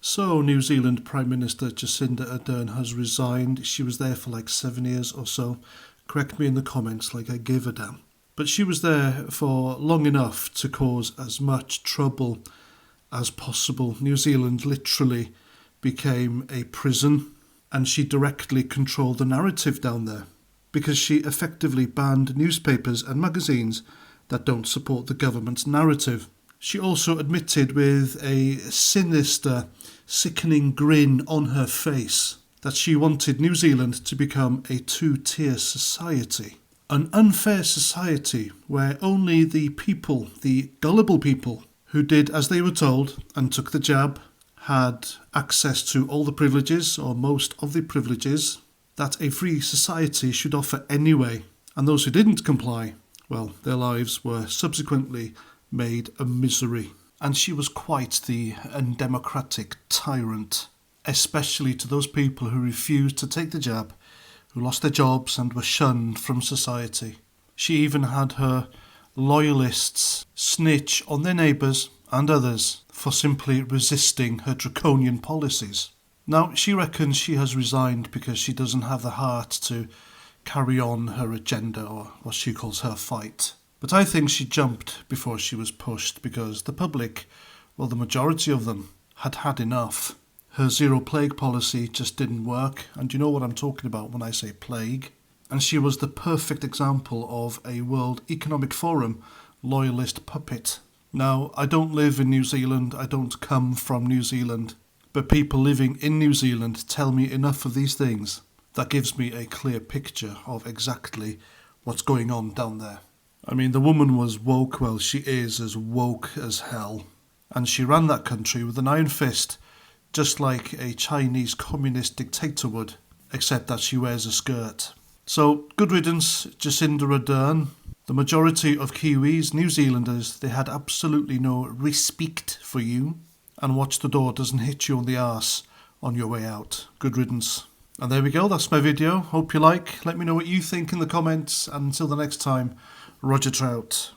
So, New Zealand Prime Minister Jacinda Ardern has resigned. She was there for like 7 years or so. Correct me in the comments like I give a damn. But she was there for long enough to cause as much trouble as possible. New Zealand literally became a prison, and she directly controlled the narrative down there because she effectively banned newspapers and magazines that don't support the government's narrative. She also admitted with a sinister, sickening grin on her face that she wanted New Zealand to become a two-tier society. An unfair society where only the people, the gullible people, who did as they were told and took the jab, had access to all the privileges, or most of the privileges, that a free society should offer anyway. And those who didn't comply, well, their lives were subsequently made a misery. And she was quite the undemocratic tyrant, especially to those people who refused to take the jab, who lost their jobs and were shunned from society. She even had her loyalists snitch on their neighbours and others for simply resisting her draconian policies. Now, she reckons she has resigned because she doesn't have the heart to carry on her agenda, or what she calls her fight. But I think she jumped before she was pushed because the public, well, the majority of them, had had enough. Her zero plague policy just didn't work, and you know what I'm talking about when I say plague. And she was the perfect example of a World Economic Forum loyalist puppet. Now, I don't live in New Zealand, I don't come from New Zealand, but people living in New Zealand tell me enough of these things that gives me a clear picture of exactly what's going on down there. I mean, the woman was woke, well, she is as woke as hell. And she ran that country with an iron fist, just like a Chinese communist dictator would, except that she wears a skirt. So, good riddance, Jacinda Ardern. The majority of Kiwis, New Zealanders, they had absolutely no respect for you. And watch the door doesn't hit you on the arse on your way out. Good riddance. And there we go, that's my video. Hope you like. Let me know what you think in the comments. And until the next time, Roger Trout.